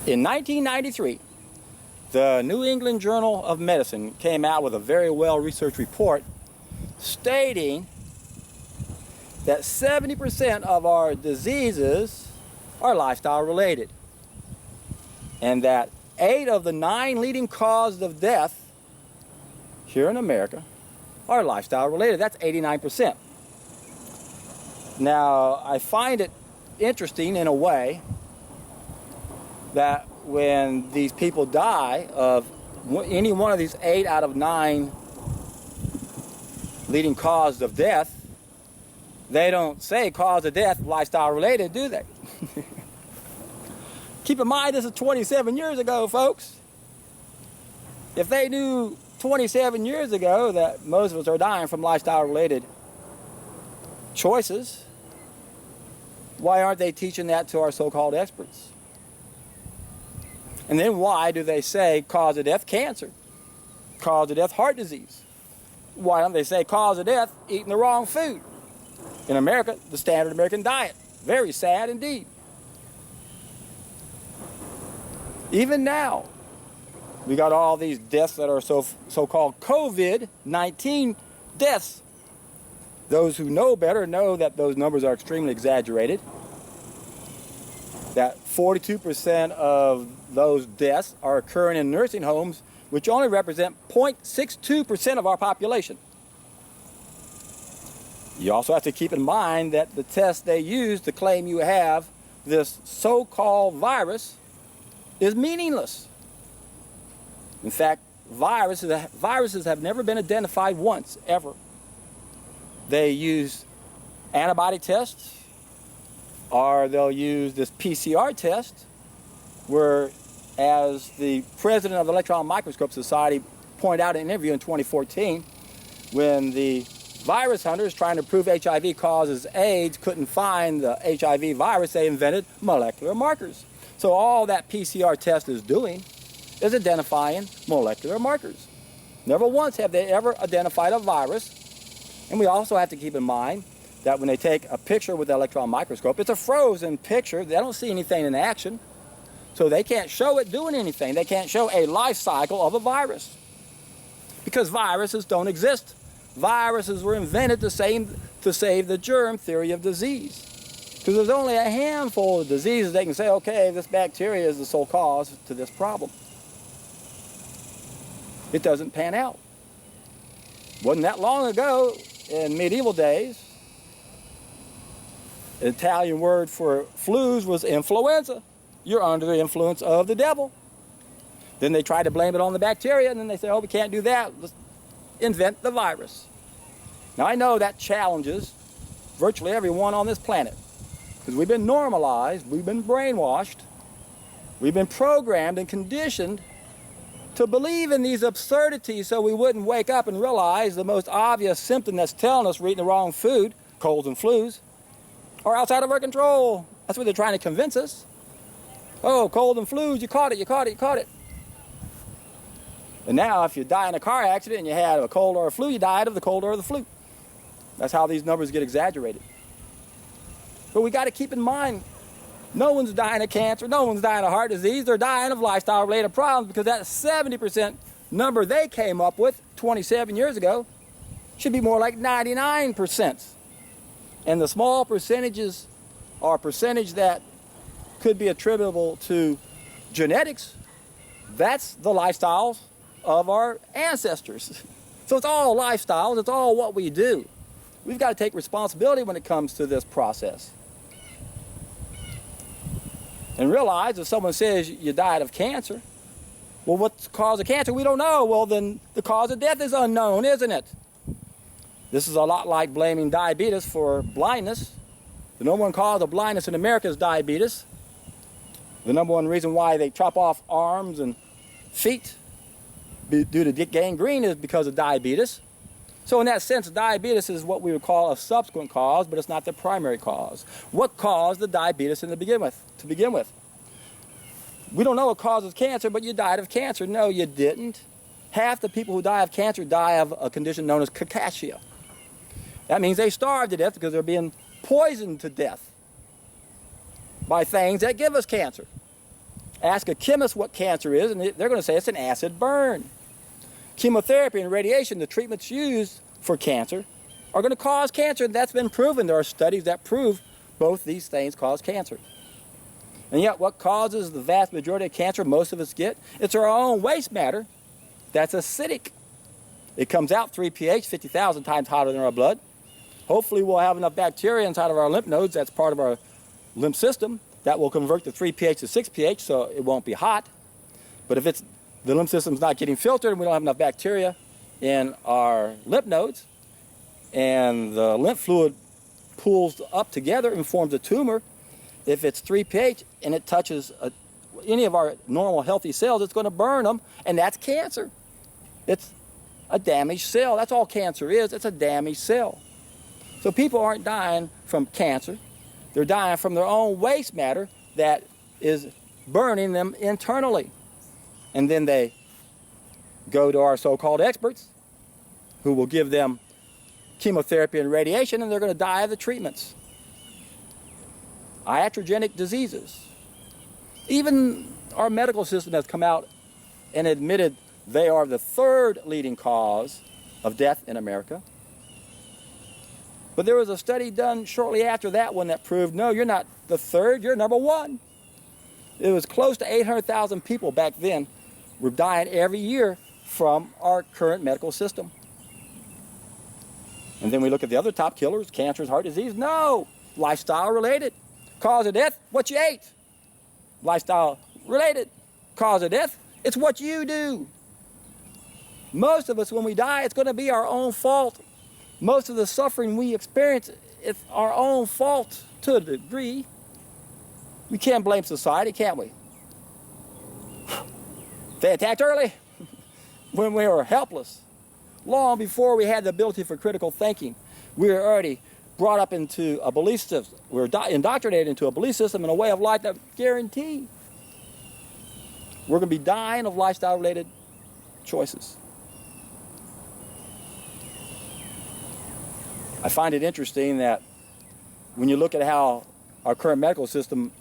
In 1993, the New England Journal of Medicine came out with a very well-researched report stating that 70% of our diseases are lifestyle related, and that 8 of the 9 leading causes of death here in America are lifestyle related. That's 89%. Now, I find it interesting in a way that when these people die of any one of these 8 out of 9 leading causes of death, they don't say cause of death lifestyle related, do they? Keep in mind, this is 27 years ago, folks. If they knew 27 years ago that most of us are dying from lifestyle related choices, why aren't they teaching that to our so-called experts? And then why do they say cause of death cancer, cause of death heart disease? Why don't they say cause of death eating the wrong food? In America, the standard American diet. Very sad indeed. Even now, we got all these deaths that are so-called COVID-19 deaths. Those who know better know that those numbers are extremely exaggerated. That 42% of those deaths are occurring in nursing homes, which only represent 0.62% of our population. You also have to keep in mind that the test they use to claim you have this so-called virus is meaningless. In fact, viruses have never been identified once, ever. They use antibody tests, or they'll use this PCR test, where, as the president of the Electron Microscope Society pointed out in an interview in 2014, when the virus hunters trying to prove HIV causes AIDS couldn't find the HIV virus, they invented molecular markers. So all that PCR test is doing is identifying molecular markers. Never once have they ever identified a virus. And we also have to keep in mind that when they take a picture with the electron microscope, it's a frozen picture. They don't see anything in action. So they can't show it doing anything. They can't show a life cycle of a virus, because viruses don't exist. Viruses were invented to save the germ theory of disease. Because there's only a handful of diseases they can say, okay, this bacteria is the sole cause to this problem. It doesn't pan out. Wasn't that long ago, in medieval days, the Italian word for flus was influenza. You're under the influence of the devil. Then they tried to blame it on the bacteria, and then they said, oh, we can't do that. Let's invent the virus. Now, I know that challenges virtually everyone on this planet, because we've been normalized, we've been brainwashed, we've been programmed and conditioned to believe in these absurdities, so we wouldn't wake up and realize the most obvious symptom that's telling us we're eating the wrong food, colds and flus, are outside of our control. That's what they're trying to convince us. Oh, cold and flus, you caught it, you caught it, you caught it. And now if you die in a car accident and you had a cold or a flu, you died of the cold or the flu. That's how these numbers get exaggerated. But we got to keep in mind, no one's dying of cancer, no one's dying of heart disease, they're dying of lifestyle-related problems, because that 70% number they came up with 27 years ago should be more like 99%. And the small percentages, or percentage that could be attributable to genetics, that's the lifestyles of our ancestors. So it's all lifestyles, it's all what we do. We've got to take responsibility when it comes to this process. And realize if someone says you died of cancer, well, what's the cause of cancer? We don't know. Well, then the cause of death is unknown, isn't it? This is a lot like blaming diabetes for blindness. The number one cause of blindness in America is diabetes. The number one reason why they chop off arms and feet due to gangrene is because of diabetes. So in that sense, diabetes is what we would call a subsequent cause, but it's not the primary cause. What caused the diabetes to begin with? We don't know what causes cancer, but you died of cancer. No, you didn't. Half the people who die of cancer die of a condition known as cachexia. That means they starved to death because they're being poisoned to death by things that give us cancer. Ask a chemist what cancer is, and they're going to say it's an acid burn. Chemotherapy and radiation, the treatments used for cancer, are going to cause cancer. That's been proven. There are studies that prove both these things cause cancer. And yet what causes the vast majority of cancer most of us get? It's our own waste matter that's acidic. It comes out 3 pH, 50,000 times hotter than our blood. Hopefully we'll have enough bacteria inside of our lymph nodes, that's part of our lymph system, that will convert the 3 pH to 6 pH so it won't be hot. But if the lymph system's not getting filtered and we don't have enough bacteria in our lymph nodes, and the lymph fluid pools up together and forms a tumor, if it's 3 pH and it touches any of our normal healthy cells, it's going to burn them, and that's cancer. It's a damaged cell. That's all cancer is. It's a damaged cell. So people aren't dying from cancer. They're dying from their own waste matter that is burning them internally. And then they go to our so-called experts who will give them chemotherapy and radiation, and they're going to die of the treatments. Iatrogenic diseases. Even our medical system has come out and admitted they are the third leading cause of death in America. But there was a study done shortly after that one that proved, no, you're not the third, you're number one. It was close to 800,000 people back then were dying every year from our current medical system. And then we look at the other top killers, cancers, heart disease. No, lifestyle related. Cause of death, what you ate. Lifestyle related. Cause of death, it's what you do. Most of us, when we die, it's going to be our own fault. Most of the suffering we experience, it's our own fault to a degree. We can't blame society, can't we? They attacked early when we were helpless. Long before we had the ability for critical thinking, we were already brought up into a belief system. We were indoctrinated into a belief system and a way of life that guarantee we're going to be dying of lifestyle-related choices. I find it interesting that when you look at how our current medical system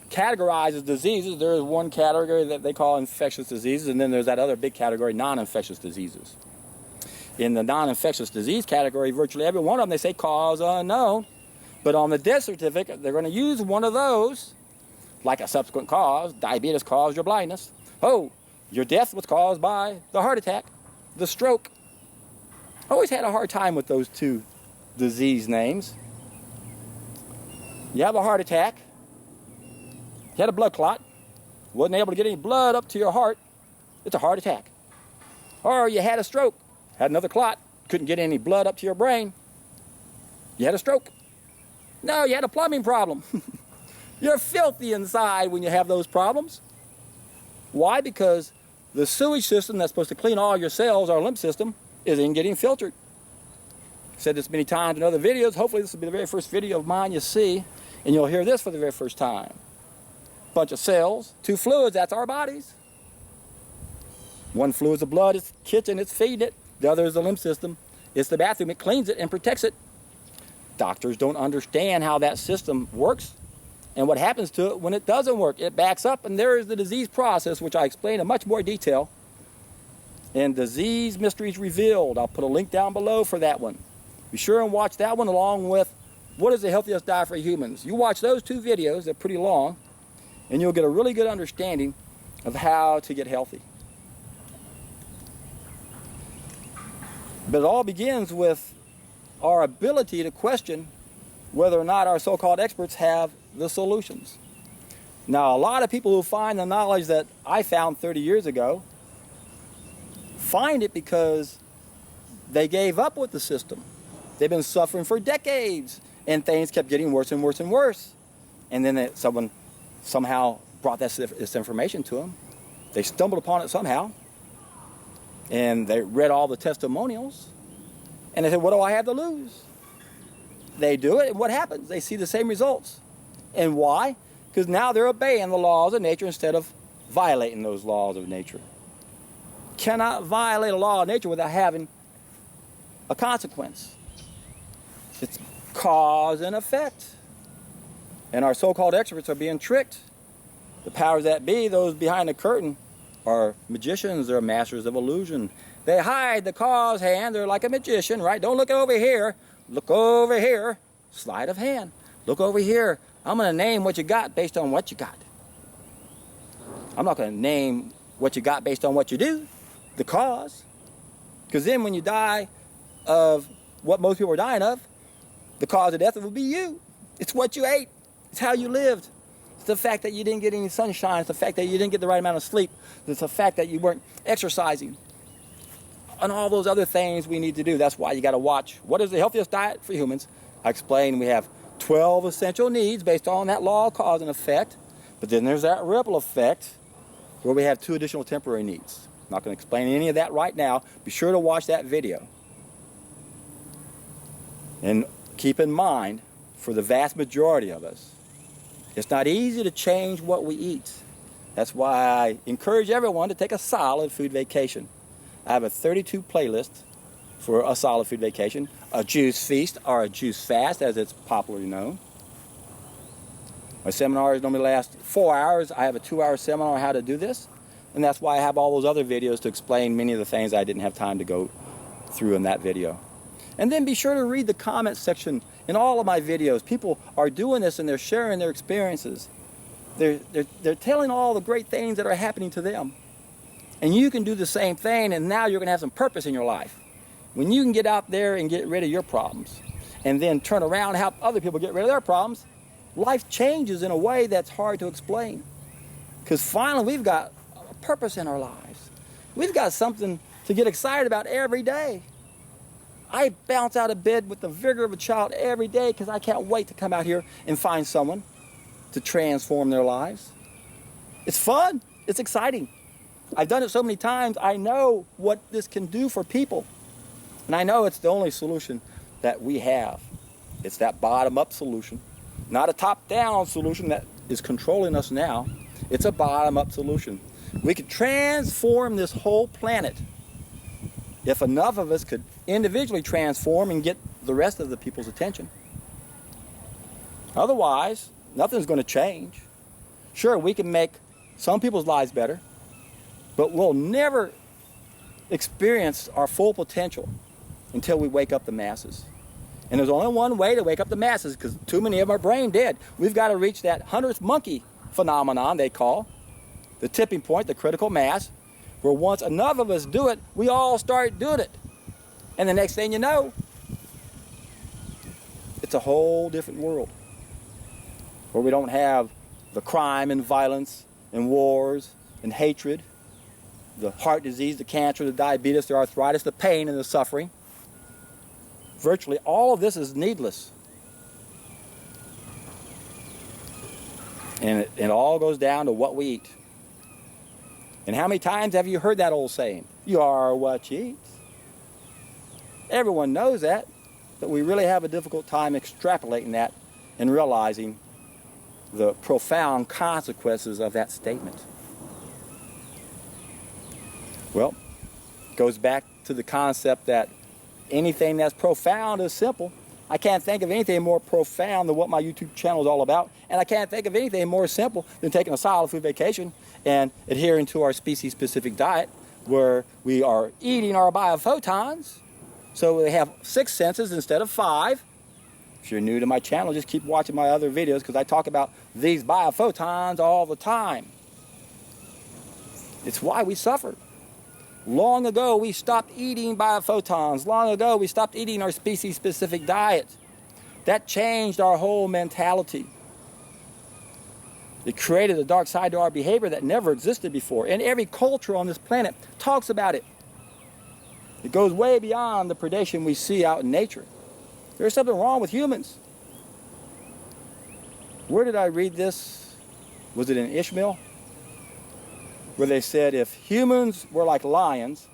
categorizes diseases, there is one category that they call infectious diseases, and then there's that other big category, non-infectious diseases. In the non-infectious disease category, virtually every one of them, they say cause unknown. But on the death certificate, they're going to use one of those, like a subsequent cause. Diabetes caused your blindness. Oh, your death was caused by the heart attack, the stroke. I always had a hard time with those two disease names. You have a heart attack. You had a blood clot. Wasn't able to get any blood up to your heart. It's a heart attack. Or you had a stroke. Had another clot, couldn't get any blood up to your brain. You had a stroke. No, you had a plumbing problem. You're filthy inside when you have those problems. Why? Because the sewage system that's supposed to clean all your cells, our lymph system, isn't getting filtered. I've said this many times in other videos. Hopefully this will be the very first video of mine you see, and you'll hear this for the very first time. Bunch of cells, two fluids, that's our bodies. One fluid's the blood, it's the kitchen, it's feeding it. The other is the lymph system. It's the bathroom. It cleans it and protects it. Doctors don't understand how that system works and what happens to it when it doesn't work. It backs up, and there is the disease process, which I explain in much more detail in Disease Mysteries Revealed. I'll put a link down below for that one. Be sure and watch that one along with What is the Healthiest Diet for Humans. You watch those two videos, they're pretty long, and you'll get a really good understanding of how to get healthy. But it all begins with our ability to question whether or not our so-called experts have the solutions. Now, a lot of people who find the knowledge that I found 30 years ago find it because they gave up with the system. They've been suffering for decades, and things kept getting worse and worse and worse. And then someone somehow brought this information to them. They stumbled upon it somehow. And they read all the testimonials, and they said, what do I have to lose? They do it, and what happens? They see the same results. And why? Because now they're obeying the laws of nature instead of violating those laws of nature. Cannot violate a law of nature without having a consequence. It's cause and effect. And our so-called experts are being tricked The powers that be, those behind the curtain, are magicians. They're masters of illusion. They hide the cause hand. They're like a magician, right? Don't look over here. Look over here. Sleight of hand. Look over here. I'm going to name what you got based on what you got. I'm not going to name what you got based on what you do, the cause. Because then when you die of what most people are dying of, the cause of death will be you. It's what you ate. It's how you lived. It's the fact that you didn't get any sunshine. It's the fact that you didn't get the right amount of sleep. It's the fact that you weren't exercising. And all those other things we need to do. That's why you got to watch. What is the healthiest diet for humans? I explained we have 12 essential needs based on that law of cause and effect. But then there's that ripple effect where we have 2 additional temporary needs. I'm not going to explain any of that right now. Be sure to watch that video. And keep in mind, for the vast majority of us, it's not easy to change what we eat. That's why I encourage everyone to take a solid food vacation. I have a 32 playlist for a solid food vacation, a juice feast or a juice fast as it's popularly known. My seminars normally last 4 hours. I have a 2-hour seminar on how to do this, and that's why I have all those other videos to explain many of the things I didn't have time to go through in that video. And then be sure to read the comments section in all of my videos. People are doing this and they're sharing their experiences. They're telling all the great things that are happening to them. And you can do the same thing, and now you're going to have some purpose in your life. When you can get out there and get rid of your problems and then turn around and help other people get rid of their problems, life changes in a way that's hard to explain. Because finally we've got a purpose in our lives. We've got something to get excited about every day. I bounce out of bed with the vigor of a child every day because I can't wait to come out here and find someone to transform their lives. It's fun. It's exciting. I've done it so many times. I know what this can do for people. And I know it's the only solution that we have. It's that bottom-up solution, not a top-down solution that is controlling us now. It's a bottom-up solution. We could transform this whole planet if enough of us could individually transform and get the rest of the people's attention. Otherwise, nothing's going to change. Sure, we can make some people's lives better, but we'll never experience our full potential until we wake up the masses. And there's only one way to wake up the masses, because too many of them are brain dead. We've got to reach that 100th monkey phenomenon they call, the tipping point, the critical mass, where once enough of us do it, we all start doing it. And the next thing you know, it's a whole different world where we don't have the crime and violence and wars and hatred, the heart disease, the cancer, the diabetes, the arthritis, the pain and the suffering. Virtually all of this is needless. And it all goes down to what we eat. And how many times have you heard that old saying? You are what you eat. Everyone knows that, but we really have a difficult time extrapolating that and realizing the profound consequences of that statement. Well, it goes back to the concept that anything that's profound is simple. I can't think of anything more profound than what my YouTube channel is all about, and I can't think of anything more simple than taking a solid food vacation and adhering to our species-specific diet, where we are eating our biophotons, so we have 6 senses instead of 5. If you're new to my channel, just keep watching my other videos, because I talk about these biophotons all the time. It's why we suffer. Long ago, we stopped eating biophotons. Long ago, we stopped eating our species-specific diet. That changed our whole mentality. It created a dark side to our behavior that never existed before. And every culture on this planet talks about it. It goes way beyond the predation we see out in nature. There's something wrong with humans. Where did I read this? Was it in Ishmael? Where they said if humans were like lions,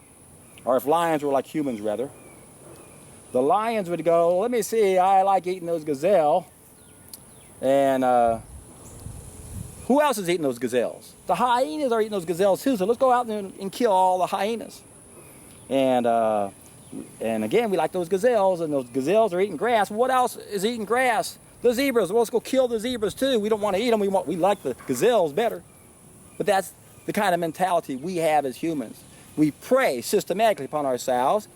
or if lions were like humans rather, the lions would go, let me see, I like eating those gazelle, and who else is eating those gazelles? The hyenas are eating those gazelles too, so let's go out and kill all the hyenas. And again, we like those gazelles, and those gazelles are eating grass. What else is eating grass? The zebras. Well, let's go kill the zebras too. We don't want to eat them. We like the gazelles better. But that's the kind of mentality we have as humans. We prey systematically upon ourselves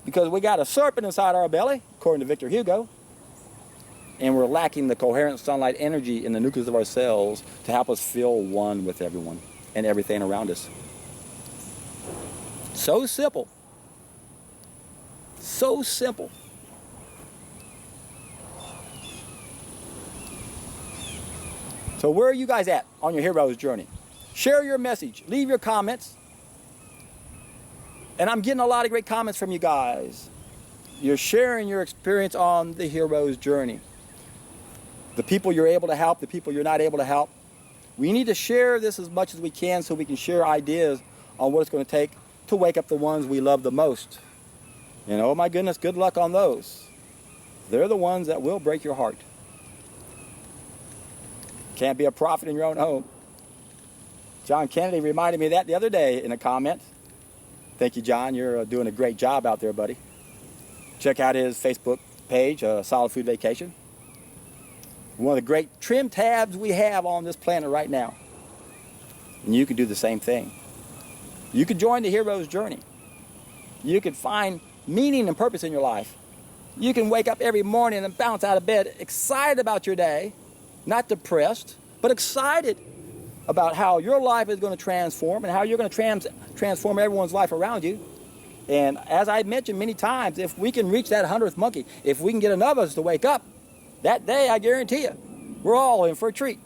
because we got a serpent inside our belly, according to Victor Hugo, and we're lacking the coherent sunlight energy in the nucleus of our cells to help us feel one with everyone and everything around us. So simple. So simple. So where are you guys at on your hero's journey? Share your message. Leave your comments. And I'm getting a lot of great comments from you guys. You're sharing your experience on the hero's journey. The people you're able to help, the people you're not able to help. We need to share this as much as we can so we can share ideas on what it's going to take to wake up the ones we love the most. And oh my goodness, good luck on those. They're the ones that will break your heart. Can't be a prophet in your own home. John Kennedy reminded me of that the other day in a comment. Thank you, John. You're doing a great job out there, buddy. Check out his Facebook page, Solid Food Vacation. One of the great trim tabs we have on this planet right now. And you can do the same thing. You can join the hero's journey. You can find meaning and purpose in your life. You can wake up every morning and bounce out of bed excited about your day, not depressed, but excited about how your life is going to transform and how you're going to transform everyone's life around you. And as I mentioned many times, if we can reach that 100th monkey, if we can get enough of us to wake up, that day, I guarantee you, we're all in for a treat.